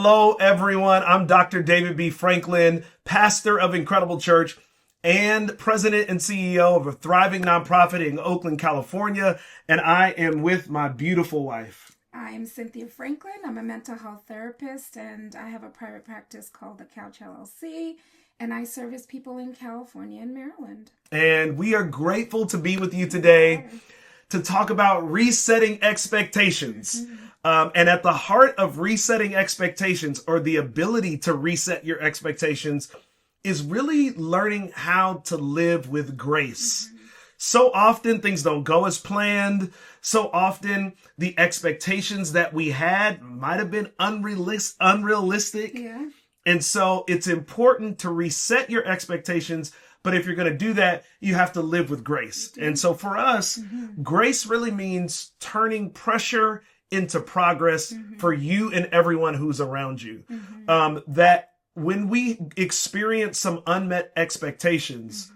Hello, everyone. I'm Dr. David B. Franklin, pastor of Incredible Church and president and CEO of a thriving nonprofit in Oakland, California. And I am with my beautiful wife. I'm Cynthia Franklin. I'm a mental health therapist, and I have a private practice called The Couch LLC, and I service people in California and Maryland. And we are grateful to be with you today to talk about resetting expectations. And at the heart of resetting expectations, or the ability to reset your expectations, is really learning how to live with grace. So often things don't go as planned. So often the expectations that we had might have been unrealistic. Yeah. And so it's important to reset your expectations. But if you're going to do that, you have to live with grace. And so for us, grace really means turning pressure into progress for you and everyone who's around you. That when we experience some unmet expectations,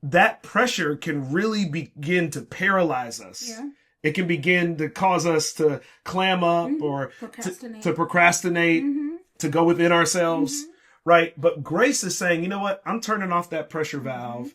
that pressure can really begin to paralyze us. Yeah. It can begin to cause us to clam up or to procrastinate, to go within ourselves, right? But grace is saying, you know what? I'm turning off that pressure valve.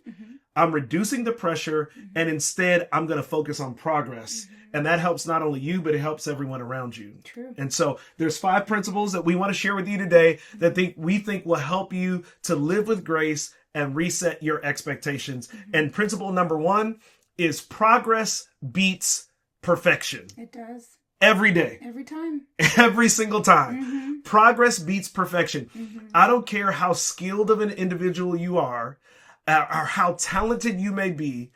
I'm reducing the pressure, and instead I'm going to focus on progress. And that helps not only you, but it helps everyone around you. True. And so there's 5 principles that we want to share with you today that we think will help you to live with grace and reset your expectations. And principle number 1 is progress beats perfection. It does. Every day. Every time. Every single time. Progress beats perfection. I don't care how skilled of an individual you are, or how talented you may be.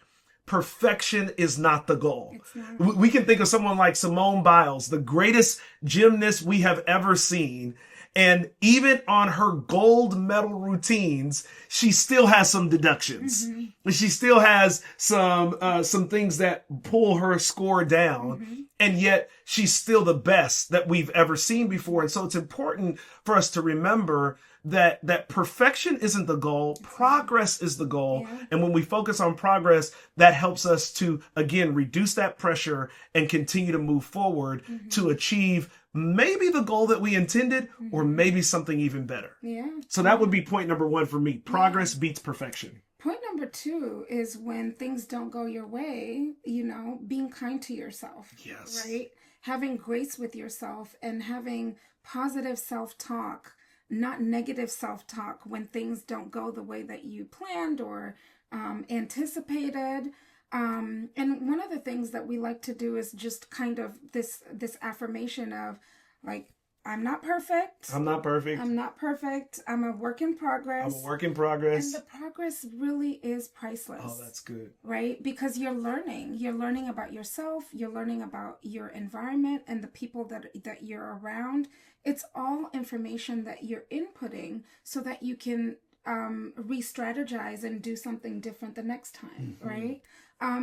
Perfection is not the goal. We can think of someone like Simone Biles, the greatest gymnast we have ever seen. And even on her gold medal routines, she still has some deductions. She still has some things that pull her score down. And yet she's still the best that we've ever seen before. And so it's important for us to remember that perfection isn't the goal. Progress is the goal. Yeah. And when we focus on progress, that helps us to, again, reduce that pressure and continue to move forward to achieve maybe the goal that we intended, or maybe something even better. Yeah. So that would be point number 1 for me. Progress beats perfection. Point number 2 is when things don't go your way, being kind to yourself. Yes. Right? Having grace with yourself and having positive self-talk, not negative self-talk when things don't go the way that you planned or anticipated. And one of the things that we like to do is just kind of this affirmation of, like, I'm not perfect. I'm not perfect. I'm not perfect. I'm a work in progress. I'm a work in progress. And the progress really is priceless. Oh, that's good. Right? Because you're learning. You're learning about yourself. You're learning about your environment and the people that you're around. It's all information that you're inputting so that you can re-strategize and do something different the next time, right?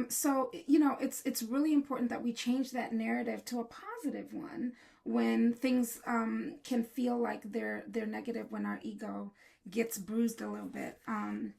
So, it's really important that we change that narrative to a positive one when things can feel like they're negative, when our ego gets bruised a little bit. And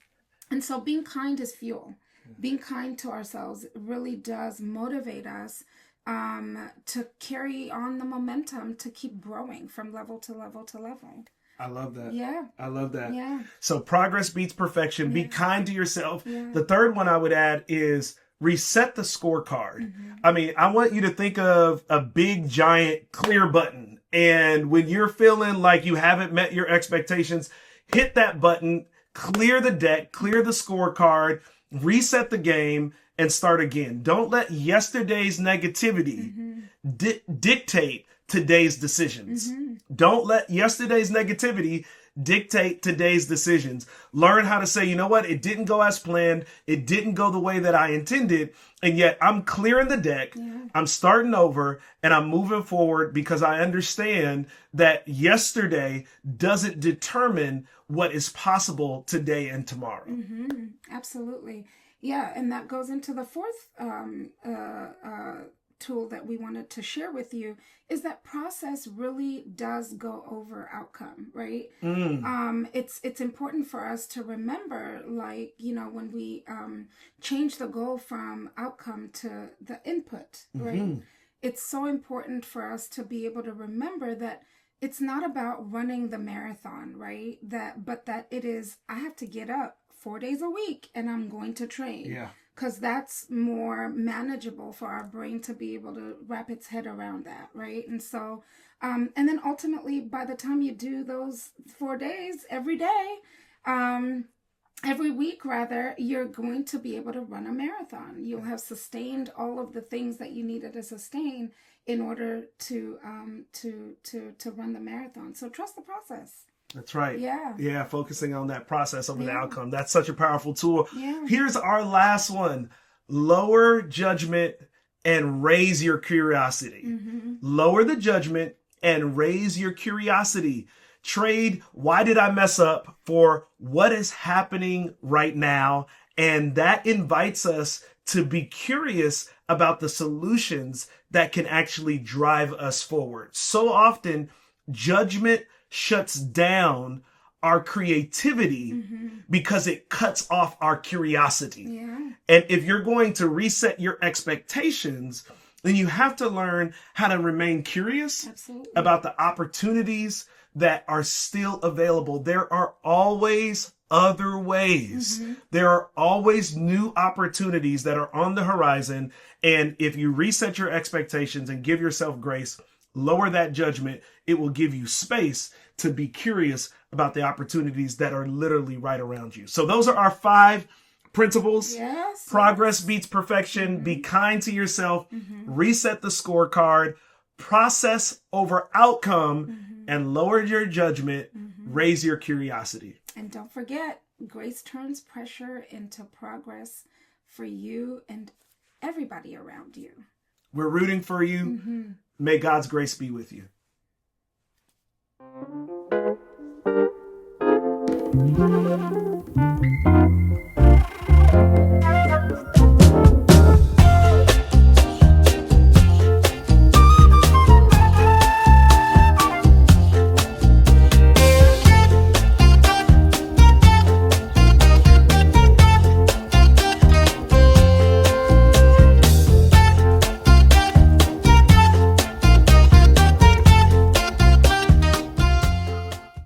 so being kind is fuel. Being kind to ourselves really does motivate us to carry on the momentum to keep growing from level to level to level. I love that. Yeah. I love that. Yeah. So progress beats perfection. Be kind to yourself. Yeah. The third one I would add is reset the scorecard. I mean, I want you to think of a big, giant clear button. And when you're feeling like you haven't met your expectations, hit that button, clear the deck, clear the scorecard, reset the game, and start again. Don't let yesterday's negativity dictate today's decisions. Don't let yesterday's negativity dictate today's decisions. Learn how to say, you know what? It didn't go as planned. It didn't go the way that I intended. And yet I'm clearing the deck. I'm starting over and I'm moving forward because I understand that yesterday doesn't determine what is possible today and tomorrow. Absolutely. Yeah. And that goes into the fourth tool that we wanted to share with you, is that process really does go over outcome, right? It's important for us to remember, like, when we change the goal from outcome to the input, right? It's so important for us to be able to remember that it's not about running the marathon, right? But that it is, I have to get up 4 days a week and I'm going to train. Yeah. Because that's more manageable for our brain to be able to wrap its head around that, right? And so, and then ultimately, by the time you do those 4 days every day, every week rather, you're going to be able to run a marathon. You'll have sustained all of the things that you needed to sustain in order to run the marathon. So trust the process. That's right. Yeah. Yeah, focusing on that process over the outcome. That's such a powerful tool. Yeah. Here's our last one. Lower judgment and raise your curiosity. Lower the judgment and raise your curiosity. Trade why did I mess up for what is happening right now. And that invites us to be curious about the solutions that can actually drive us forward. So often, judgment shuts down our creativity because it cuts off our curiosity. Yeah. And if you're going to reset your expectations, then you have to learn how to remain curious Absolutely. about the opportunities that are still available. There are always other ways. There are always new opportunities that are on the horizon. And if you reset your expectations and give yourself grace, lower that judgment, it will give you space to be curious about the opportunities that are literally right around you. So those are our 5 principles. Yes. Progress beats perfection. Be kind to yourself. Reset the scorecard. Process over outcome and lower your judgment. Raise your curiosity. And don't forget, grace turns pressure into progress for you and everybody around you. We're rooting for you. May God's grace be with you.